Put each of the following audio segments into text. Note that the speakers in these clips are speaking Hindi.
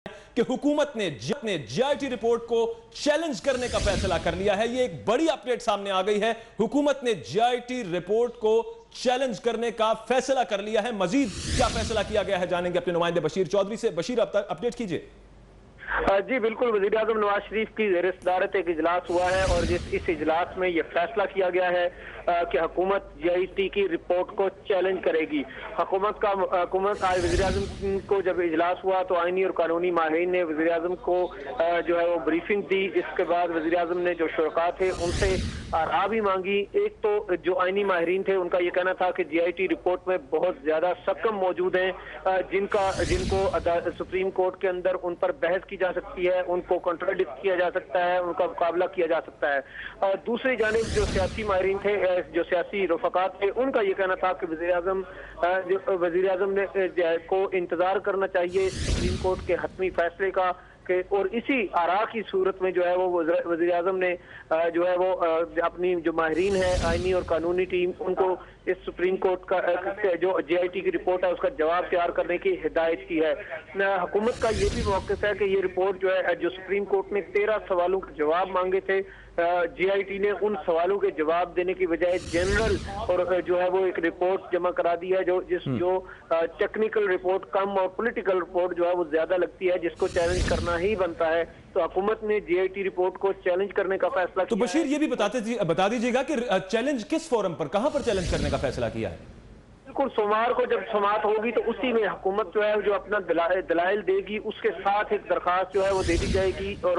कि हुकूमत ने जीआईटी रिपोर्ट को चैलेंज करने का फैसला कर लिया है। यह एक बड़ी अपडेट सामने आ गई है। हुकूमत ने जीआईटी रिपोर्ट को चैलेंज करने का फैसला कर लिया है। मजीद क्या फैसला किया गया है जानेंगे अपने नुमाइंदे बशीर चौधरी से। बशीर, अब तक अपडेट कीजिए। जी बिल्कुल, वज़ीर आज़म नवाज शरीफ की ज़ेर सदारत एक इजलास हुआ है और इस इजलास में यह फैसला किया गया है कि हुकूमत जीआईटी की रिपोर्ट को चैलेंज करेगी। हुकूमत आज वज़ीर आज़म को जब इजलास हुआ तो आईनी और कानूनी माहिरीन ने वज़ीर आज़म को जो है वो ब्रीफिंग दी। इसके बाद वज़ीर आज़म ने जो शुरका थे उनसे राय भी मांगी। एक तो जो आईनी माहिरीन थे उनका ये कहना था कि जीआईटी रिपोर्ट में बहुत ज्यादा सकम मौजूद हैं जिनको सुप्रीम कोर्ट के अंदर उन पर बहस की जा सकती है, उनको कॉन्ट्राडिक्ट किया जा सकता है, उनका मुकाबला किया जा सकता है। और दूसरी जानिब जो सियासी माहिरीन थे, जो सियासी रफ़क़ात थे, उनका ये कहना था कि वज़ीर आज़म ने को इंतजार करना चाहिए सुप्रीम कोर्ट के हतमी फैसले का और इसी आरा की सूरत में जो है वो वज़ीर आज़म ने जो है वो अपनी जो माहिरीन है आईनी और कानूनी टीम उनको इस सुप्रीम कोर्ट का जो जीआईटी की रिपोर्ट है उसका जवाब तैयार करने की हिदायत की है। हुकूमत का ये भी मौक़िफ़ है कि ये रिपोर्ट जो है जो सुप्रीम कोर्ट ने 13 सवालों के जवाब मांगे थे, जीआईटी ने उन सवालों के जवाब देने की बजाय जनरल और जो है वो एक रिपोर्ट जमा करा दी है जो टेक्निकल रिपोर्ट कम और पॉलिटिकल रिपोर्ट जो है वो ज्यादा लगती है, जिसको चैलेंज करना ही बनता है। तो हुकूमत ने जीआईटी रिपोर्ट को चैलेंज करने का फैसला किया। तो बशीर ये भी बता दीजिएगा कि चैलेंज किस फोरम पर, कहां पर चैलेंज करने का फैसला किया है? बिल्कुल, सोमवार को जब समात होगी तो उसी में हुकूमत जो है जो अपना दलाइल देगी, उसके साथ एक दरखास्त जो है वो दे दी जाएगी और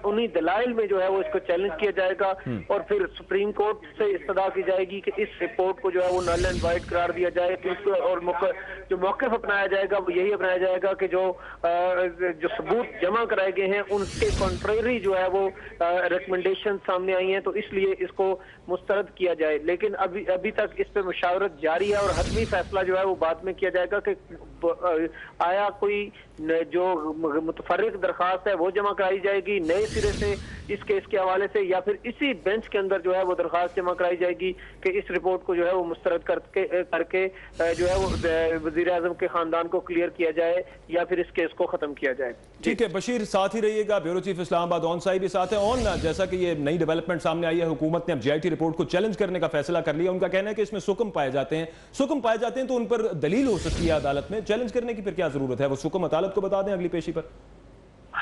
उन्हीं दलाइल में जो है वो इसको चैलेंज किया जाएगा और फिर सुप्रीम कोर्ट से इस्तदा की जाएगी कि इस रिपोर्ट को जो है वो नल एंड वाइड करार दिया जाए। और जो मौक़िफ़ अपनाया जाएगा वो यही अपनाया जाएगा कि जो सबूत जमा कराए गए हैं उनके कॉन्ट्रेरी जो है वो रिकमेंडेशन सामने आई हैं, तो इसलिए इसको मुस्तरद किया जाए। लेकिन अभी तक इस पर मुशावरत जारी है और हतमी फैसला जो है वो बाद में किया जाएगा कि आया कोई जो मुतफर्रिक दरखास्त है वो जमा कराई जाएगी नए सिरे से इस केस के हवाले से, या फिर इसी बेंच के अंदर जो है वो दरखास्त जमा कराई जाएगी कि इस रिपोर्ट को जो है वो मुस्तरद करके जो है वो वज़ीर आज़म के खानदान को क्लियर किया जाए या फिर इस केस को खत्म किया जाए। ठीक है बशीर, साथ ही रहिएगा। Bureau chief Islamabad on Sahib भी साथ है। ऑन, जैसा कि ये नई डेवलपमेंट सामने आई है, हुकूमत ने अब जीआईटी रिपोर्ट को चैलेंज करने का फैसला कर लिया। उनका कहना है कि इसमें सुकम पाए जाते हैं तो उन पर दलील हो सकती है अदालत में। चैलेंज करने की फिर क्या जरूरत है? वो सुकम अदालत को बता दें अगली पेशी पर।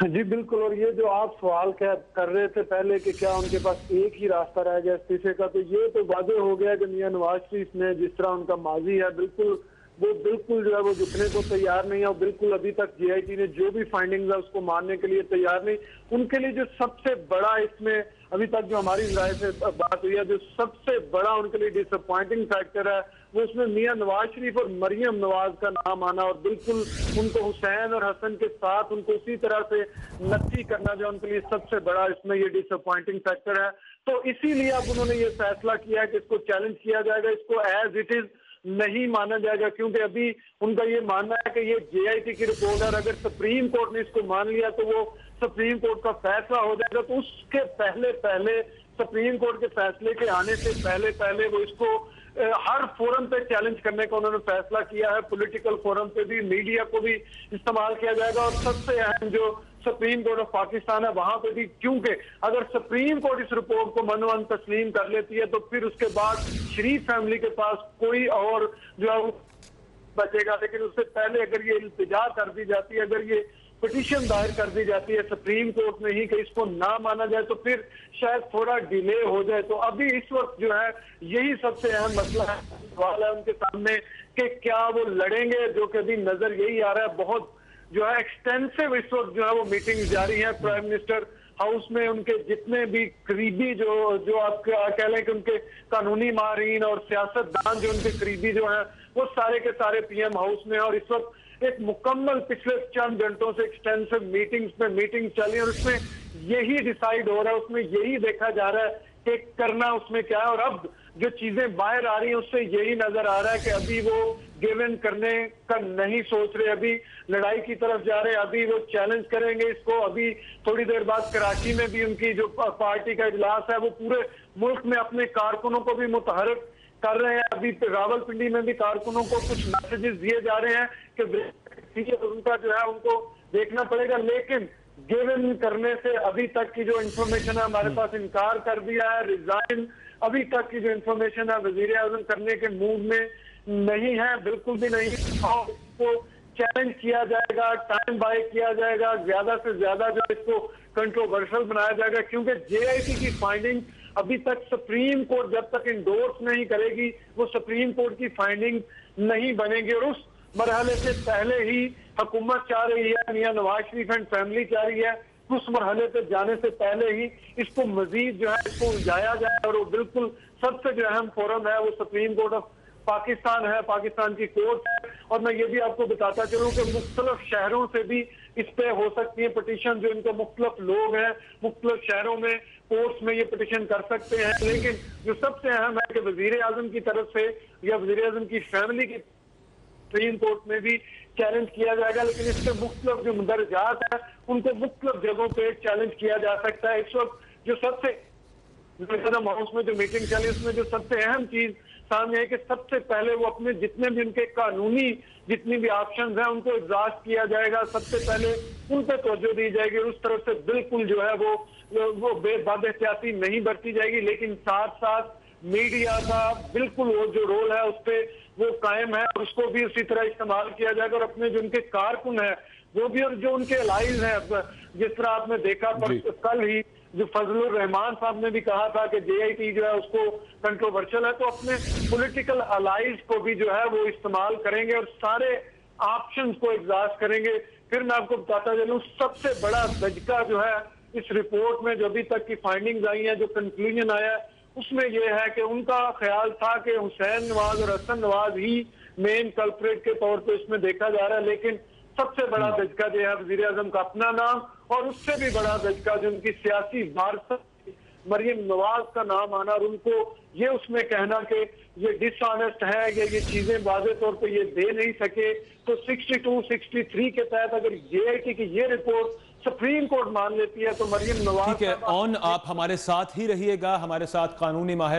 जी बिल्कुल, और ये जो आप सवाल कर रहे थे पहले कि क्या उनके पास एक ही रास्ता रह गया इस्तीफे का, तो ये तो वादे हो गया कि मियां नवाज शरीफ ने जिस तरह उनका माजी है वो बिल्कुल जो है वो झुकने को तैयार नहीं है और बिल्कुल अभी तक जीआईटी ने जो भी फाइंडिंग्स है उसको मानने के लिए तैयार नहीं। उनके लिए जो सबसे बड़ा इसमें अभी तक जो हमारी राय से बात हुई है, जो सबसे बड़ा उनके लिए डिसअपॉइंटिंग फैक्टर है वो उसमें मियां नवाज शरीफ और मरियम नवाज का नाम आना और बिल्कुल उनको हुसैन और हसन के साथ उनको उसी तरह से नक्की करना जो उनके लिए सबसे बड़ा इसमें ये डिसअपॉइंटिंग फैक्टर है। तो इसीलिए अब उन्होंने ये फैसला किया है कि इसको चैलेंज किया जाएगा, इसको एज इट इज नहीं माना जाएगा, क्योंकि अभी उनका ये मानना है कि ये जीआईटी की रिपोर्ट है। अगर सुप्रीम कोर्ट ने इसको मान लिया तो वो सुप्रीम कोर्ट का फैसला हो जाएगा, तो उसके पहले सुप्रीम कोर्ट के फैसले के आने से पहले वो इसको हर फोरम पे चैलेंज करने का उन्होंने फैसला किया है। पॉलिटिकल फोरम पे भी, मीडिया को भी इस्तेमाल किया जाएगा और सबसे अहम जो सुप्रीम कोर्ट ऑफ पाकिस्तान है वहां पे भी, क्योंकि अगर सुप्रीम कोर्ट इस रिपोर्ट को मनोवन तस्लीम कर लेती है तो फिर उसके बाद शरीफ फैमिली के पास कोई और जो है बचेगा। लेकिन उससे पहले अगर ये इल्तिजा कर दी जाती है, अगर ये पिटीशन दायर कर दी जाती है सुप्रीम कोर्ट में ही कि इसको ना माना जाए, तो फिर शायद थोड़ा डिले हो जाए। तो अभी इस वक्त जो है यही सबसे अहम मसला है, सवाल है उनके सामने कि क्या वो लड़ेंगे, जो कि अभी नजर यही आ रहा है। बहुत जो है एक्सटेंसिव इस वक्त जो है वो मीटिंग जारी है प्राइम मिनिस्टर हाउस में। उनके जितने भी करीबी जो आप कह लें कि उनके कानूनी माहिरीन और सियासतदान जो उनके करीबी जो है वो सारे के सारे पीएम हाउस में, और इस वक्त एक मुकम्मल पिछले चंद घंटों से एक्सटेंसिव मीटिंग चल रही है और उसमें यही डिसाइड हो रहा है, उसमें यही देखा जा रहा है कि करना उसमें क्या है। और अब जो चीजें बाहर आ रही हैं उससे यही नजर आ रहा है कि अभी वो गिव इन करने का नहीं सोच रहे, अभी लड़ाई की तरफ जा रहे हैं, अभी वो चैलेंज करेंगे इसको। अभी थोड़ी देर बाद कराची में भी उनकी जो पार्टी का इजलास है वो पूरे मुल्क में अपने कारकुनों को भी मुतहरिक कर रहे हैं। अभी रावलपिंडी में भी कारकुनों को कुछ मैसेजेस दिए जा रहे हैं कि उनका जो है उनको देखना पड़ेगा। लेकिन गिवन करने से अभी तक की जो इंफॉर्मेशन है हमारे पास इनकार कर दिया है, रिजाइन अभी तक की जो इंफॉर्मेशन है वजीर आजम करने के मूड में नहीं है, बिल्कुल भी नहीं। और इसको चैलेंज किया जाएगा, टाइम बाय किया जाएगा, ज्यादा से ज्यादा जो इसको कंट्रोवर्शियल बनाया जाएगा, क्योंकि जेआईटी की फाइंडिंग अभी तक सुप्रीम कोर्ट जब तक इंडोर्स नहीं करेगी वो सुप्रीम कोर्ट की फाइंडिंग नहीं बनेगी। और उस मरहले से पहले ही हुकूमत चाह रही है, मियां नवाज शरीफ एंड फैमिली चाह रही है, उस मरहले पे जाने से पहले ही इसको मजीद जो है इसको उलझाया जाए। और वो बिल्कुल सबसे जो अहम फोरम है वो सुप्रीम कोर्ट ऑफ पाकिस्तान है, पाकिस्तान की कोर्ट है। और मैं ये भी आपको बताता चलूं कि मुख्तलिफ शहरों से भी इस पे हो सकती है पिटीशन, जो इनके मुख्तलिफ लोग हैं मुख्तलिफ शहरों में कोर्ट्स में ये पिटीशन कर सकते हैं। लेकिन जो सबसे अहम है कि वजीर आजम की तरफ से या वजीर आजम की फैमिली की सुप्रीम कोर्ट में भी चैलेंज किया जाएगा। लेकिन इसके मुख्तलिफ जो दर्जात है उनको मुख्तलिफ जगहों पे चैलेंज किया जा सकता है। इस वक्त जो सबसे हाउस में जो मीटिंग चली उसमें जो सबसे अहम चीज सामने है कि सबसे पहले वो अपने जितने भी उनके कानूनी जितनी भी ऑप्शंस हैं उनको एग्जॉस्ट किया जाएगा, सबसे पहले उन पर तवज्जो दी जाएगी। उस तरफ से बिल्कुल जो है वो बेबाद एहतियाती नहीं बरती जाएगी। लेकिन साथ साथ मीडिया का बिल्कुल वो जो रोल है उस पर वो कायम है और उसको भी उसी तरह इस्तेमाल किया जाएगा। और अपने जो उनके कारकुन है वो भी, और जो उनके अलाइज हैं, जिस तरह आपने देखा कल ही जो फजलुर रहमान साहब ने भी कहा था कि जेआईटी जो है उसको कंट्रोवर्शियल है, तो अपने पॉलिटिकल अलाइज को भी जो है वो इस्तेमाल करेंगे और सारे ऑप्शंस को एग्जॉस्ट करेंगे। फिर मैं आपको बताता चलूं सबसे बड़ा दजका जो है इस रिपोर्ट में जो अभी तक की फाइंडिंग्स आई हैं, जो कंक्लूजन आया है उसमें यह है कि उनका ख्याल था कि हुसैन नवाज और हसन नवाज ही मेन कल्प्रेट के तौर पे इसमें देखा जा रहा है। लेकिन सबसे बड़ा दजका जो है वजीर आजम का अपना नाम, और उससे भी बड़ा दजका जो उनकी सियासी वारसा मरियम नवाज का नाम आना और उनको ये उसमें कहना कि ये डिसऑनेस्ट है या ये चीजें वाज़े तौर पे ये दे नहीं सके। तो 62, 63 के तहत अगर जेआईटी की ये रिपोर्ट सुप्रीम कोर्ट मान लेती है तो मरियम नवाज ठीक है, ऑन आप हमारे साथ ही रहिएगा, हमारे साथ कानूनी माहिर